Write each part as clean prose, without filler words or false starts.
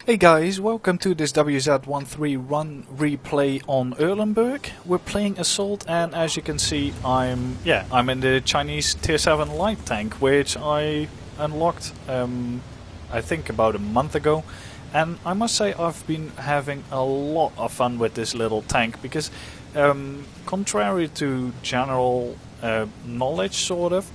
Hey guys, welcome to this WZ-131 replay on Erlenberg. We're playing Assault, and as you can see, I'm in the Chinese Tier 7 light tank, which I unlocked I think about a month ago. And I must say I've been having a lot of fun with this little tank because contrary to general knowledge sort of,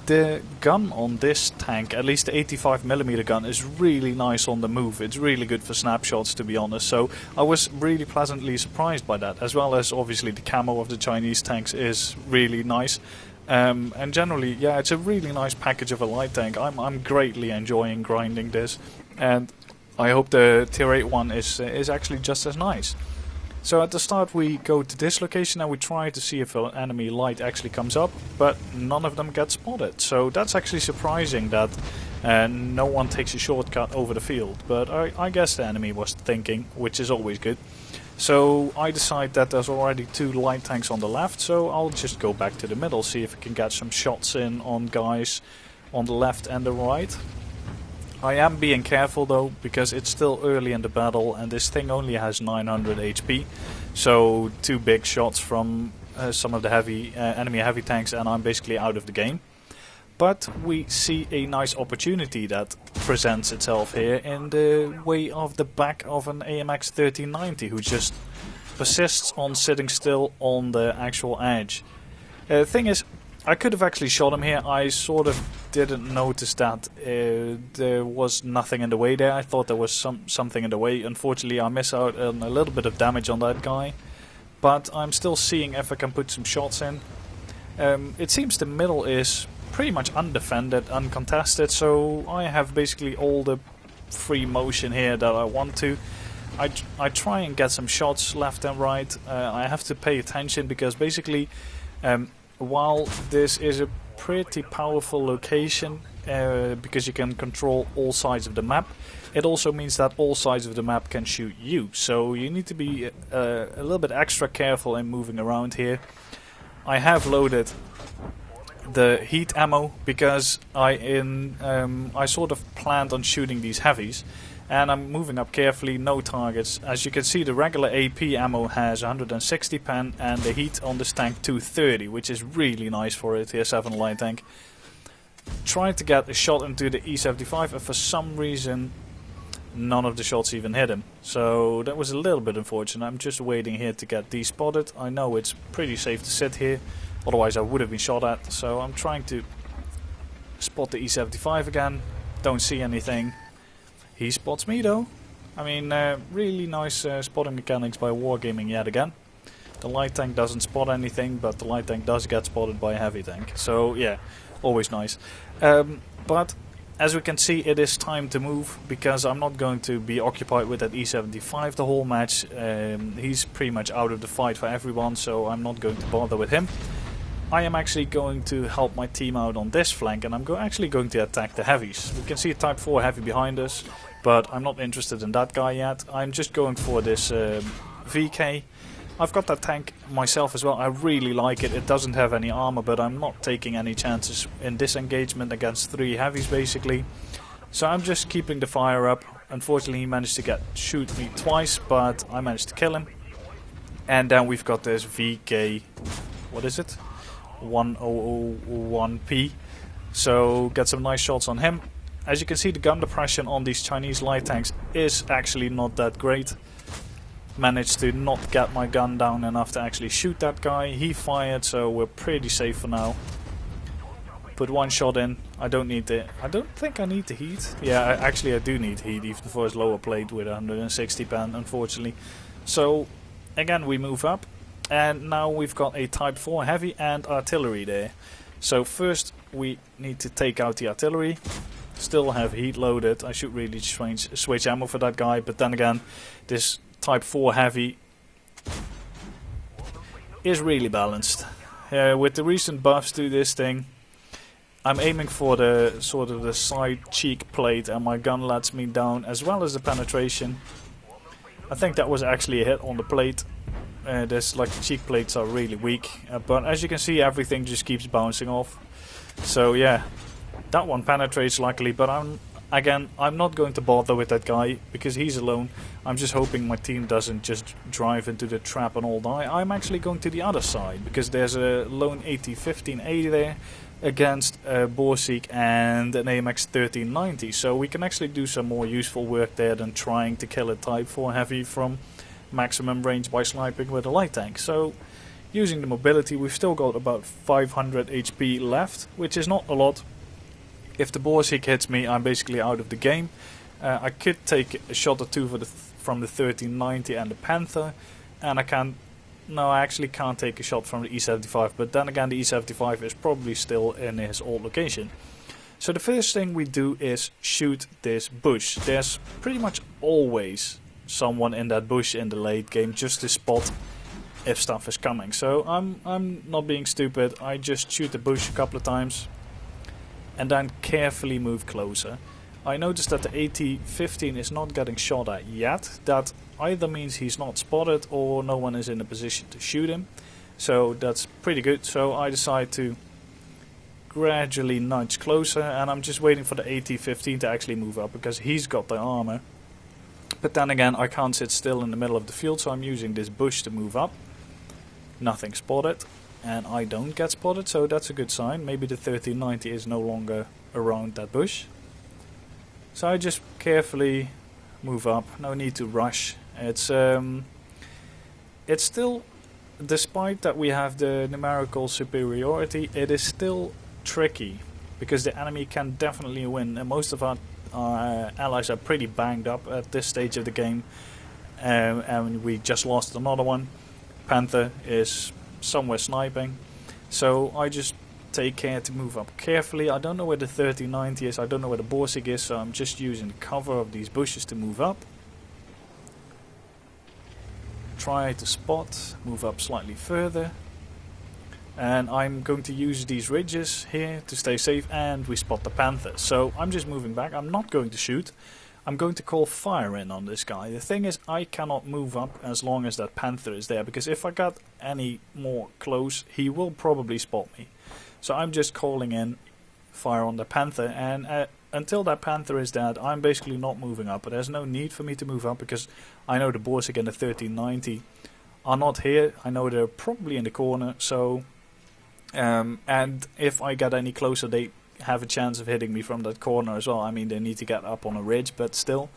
the gun on this tank, at least the 85mm gun, is really nice on the move. It's really good for snapshots, to be honest. So I was really pleasantly surprised by that, as well as obviously the camo of the Chinese tanks is really nice. And generally, yeah, it's a really nice package of a light tank. I'm greatly enjoying grinding this, and I hope the Tier 8 one is actually just as nice. So at the start we go to this location and we try to see if an enemy light actually comes up, but none of them get spotted. So that's actually surprising that no one takes a shortcut over the field. But I guess the enemy was thinking, which is always good. So I decide that there's already two light tanks on the left, so I'll just go back to the middle, see if I can get some shots in on guys on the left and the right. I am being careful though, because it's still early in the battle and this thing only has 900 HP. So two big shots from some of the enemy heavy tanks and I'm basically out of the game. But we see a nice opportunity that presents itself here in the way of the back of an AMX 1390 who just persists on sitting still on the actual edge. The thing is, I could have actually shot him here. I sort of didn't notice that there was nothing in the way there. I thought there was something in the way. Unfortunately, I miss out on a little bit of damage on that guy. But I'm still seeing if I can put some shots in. It seems the middle is pretty much undefended, uncontested. So I have basically all the free motion here that I want to. I try and get some shots left and right. I have to pay attention because basically... while this is a pretty powerful location because you can control all sides of the map, it also means that all sides of the map can shoot you. So you need to be a little bit extra careful in moving around here. I have loaded the heat ammo because I sort of planned on shooting these heavies. And I'm moving up carefully, no targets. As you can see, the regular AP ammo has 160 pen and the heat on this tank 230, which is really nice for a Tier 7 light tank. Tried to get a shot into the E75 and for some reason none of the shots even hit him. So that was a little bit unfortunate. I'm just waiting here to get despotted. I know it's pretty safe to sit here, otherwise I would have been shot at. So I'm trying to spot the E75 again. Don't see anything. He spots me though. I mean, really nice spotting mechanics by Wargaming yet again. The light tank doesn't spot anything, but the light tank does get spotted by a heavy tank. So yeah, always nice. But as we can see, it is time to move because I'm not going to be occupied with that E75 the whole match. He's pretty much out of the fight for everyone, so I'm not going to bother with him. I am actually going to help my team out on this flank and I'm actually going to attack the heavies. We can see a Type 4 heavy behind us, but I'm not interested in that guy yet. I'm just going for this VK. I've got that tank myself as well. I really like it. It doesn't have any armor, but I'm not taking any chances in this engagement against three heavies basically. So I'm just keeping the fire up. Unfortunately, he managed to shoot me twice, but I managed to kill him. And then we've got this VK. What is it? 1001P. So get some nice shots on him. As you can see, the gun depression on these Chinese light tanks is actually not that great. Managed to not get my gun down enough to actually shoot that guy. He fired, so we're pretty safe for now. Put one shot in. I don't think I need the heat. Yeah, actually I do need heat, even for his lower plate with 160 pen, unfortunately. So again, we move up. And now we've got a Type 4 heavy and artillery there. So first we need to take out the artillery. Still have heat loaded. I should really switch ammo for that guy. But then again, this Type 4 heavy is really balanced. With the recent buffs to this thing, I'm aiming for the sort of the side cheek plate and my gun lets me down as well as the penetration. I think that was actually a hit on the plate. There's like the cheek plates are really weak, but as you can see, everything just keeps bouncing off. So yeah, that one penetrates luckily, but Again, I'm not going to bother with that guy because he's alone. I'm just hoping my team doesn't just drive into the trap and all die. I'm actually going to the other side because there's a lone AT-15A there against a Borsig and an AMX 1390. So we can actually do some more useful work there than trying to kill a Type 4 Heavy from maximum range by sniping with a light tank. So using the mobility, we've still got about 500 HP left, which is not a lot. If the Borsig hits me, I'm basically out of the game. I could take a shot or two from the 1390 and the Panther, and I actually can't take a shot from the E75, but then again the E75 is probably still in his old location. So the first thing we do is shoot this bush. There's pretty much always someone in that bush in the late game just to spot if stuff is coming. So I'm not being stupid, I just shoot the bush a couple of times and then carefully move closer. I noticed that the AT-15 is not getting shot at yet. That either means he's not spotted or no one is in a position to shoot him. So that's pretty good. So I decide to gradually nudge closer, and I'm just waiting for the AT-15 to actually move up because he's got the armor. But then again, I can't sit still in the middle of the field, so I'm using this bush to move up. Nothing spotted. And I don't get spotted, so that's a good sign. Maybe the 1390 is no longer around that bush. So I just carefully move up. No need to rush. It's still, despite that we have the numerical superiority, it is still tricky because the enemy can definitely win. And most of our allies are pretty banged up at this stage of the game, and we just lost another one. Panther is somewhere sniping, so I just take care to move up carefully. I don't know where the 1390 is, I don't know where the Borsig is, so I'm just using the cover of these bushes to move up. Try to spot, move up slightly further, and I'm going to use these ridges here to stay safe, and we spot the Panther. So I'm just moving back, I'm not going to shoot. I'm going to call fire in on this guy. The thing is, I cannot move up as long as that Panther is there, because if I got any more close, he will probably spot me. So I'm just calling in fire on the Panther, and until that Panther is dead, I'm basically not moving up. But there's no need for me to move up, because I know the Borsig and the 1390 are not here. I know they're probably in the corner, so and if I get any closer, they have a chance of hitting me from that corner as well. I mean, they need to get up on a ridge, but still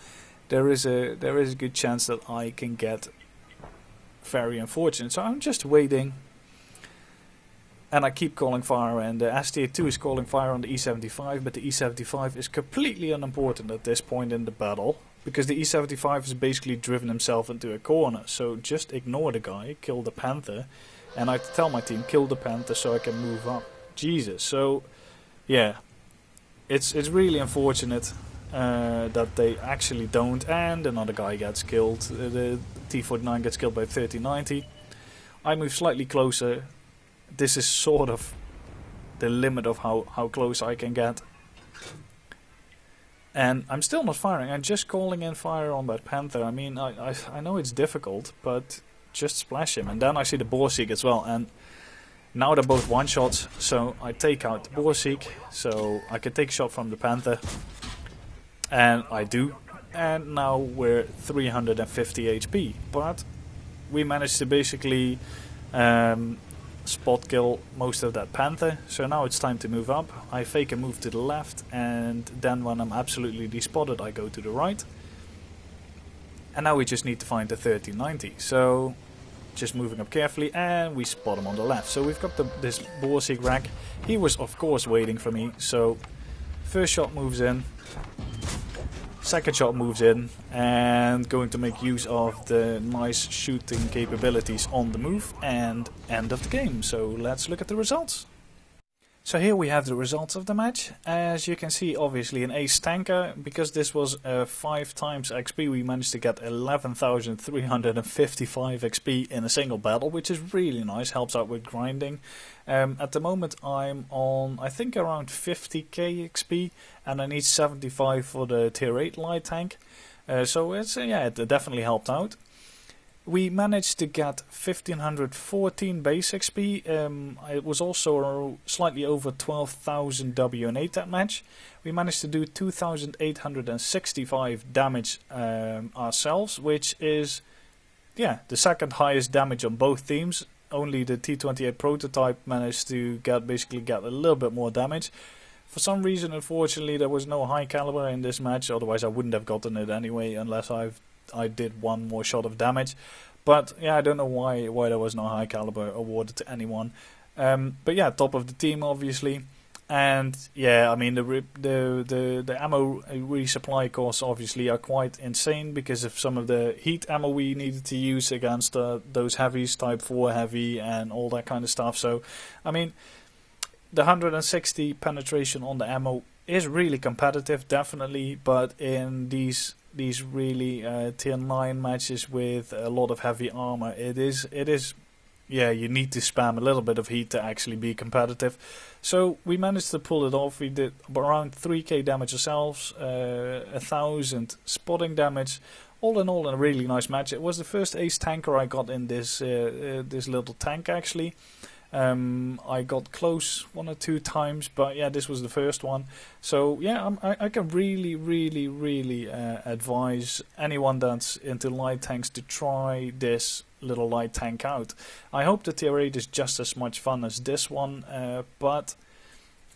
there is a good chance that I can get very unfortunate. So I'm just waiting, and I keep calling fire, and the STA2 is calling fire on the E75, but the E75 is completely unimportant at this point in the battle, because the E75 has basically driven himself into a corner. So just ignore the guy, kill the Panther, and I tell my team, kill the Panther so I can move up. Jesus. So yeah, it's really unfortunate that they actually don't, and another guy gets killed. The T-49 gets killed by 1390. I move slightly closer. This is sort of the limit of how close I can get. And I'm still not firing, I'm just calling in fire on that Panther. I mean, I know it's difficult, but just splash him. And then I see the Borsig as well, and now they're both one-shots, so I take out the Borsig, so I can take a shot from the Panther. And I do. And now we're 350 HP. But we managed to basically spot kill most of that Panther. So now it's time to move up. I fake a move to the left, and then when I'm absolutely despotted, I go to the right. And now we just need to find the 1390. So just moving up carefully, and we spot him on the left. So we've got this Borsig rack. He was of course waiting for me, so first shot moves in, second shot moves in, and going to make use of the nice shooting capabilities on the move, and end of the game. So let's look at the results. So here we have the results of the match. As you can see, obviously an ace tanker. Because this was 5 times XP, we managed to get 11,355 XP in a single battle, which is really nice, helps out with grinding. At the moment I'm on, I think, around 50k XP, and I need 75 for the tier 8 light tank. So it's, yeah, it definitely helped out. We managed to get 1514 base XP. It was also slightly over 12,000 WN8 that match. We managed to do 2,865 damage ourselves, which is, yeah, the second highest damage on both teams. Only the T28 prototype managed to basically get a little bit more damage. For some reason, unfortunately, there was no high caliber in this match. Otherwise, I wouldn't have gotten it anyway, unless I did one more shot of damage. But yeah, I don't know why there was no high caliber awarded to anyone. But yeah, top of the team obviously. And yeah, I mean the ammo resupply costs obviously are quite insane because of some of the heat ammo we needed to use against those heavies, Type 4 heavy and all that kind of stuff. So I mean, the 160 penetration on the ammo is really competitive, definitely, but in these really tier 9 matches with a lot of heavy armor, it is yeah, you need to spam a little bit of heat to actually be competitive. So we managed to pull it off. We did around 3k damage ourselves, 1,000 spotting damage. All in all, a really nice match. It was the first ace tanker I got in this little tank actually. I got close 1 or 2 times, but yeah, this was the first one. So yeah, I can really advise anyone that's into light tanks to try this little light tank out. I hope the tier 8 is just as much fun as this one, but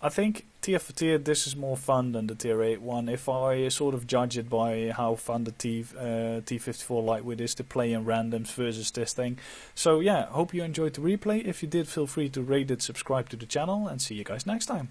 I think tier for tier this is more fun than the tier 8 one, if I sort of judge it by how fun the T54 Lightweight is to play in randoms versus this thing. So yeah, hope you enjoyed the replay. If you did, feel free to rate it, subscribe to the channel, and see you guys next time.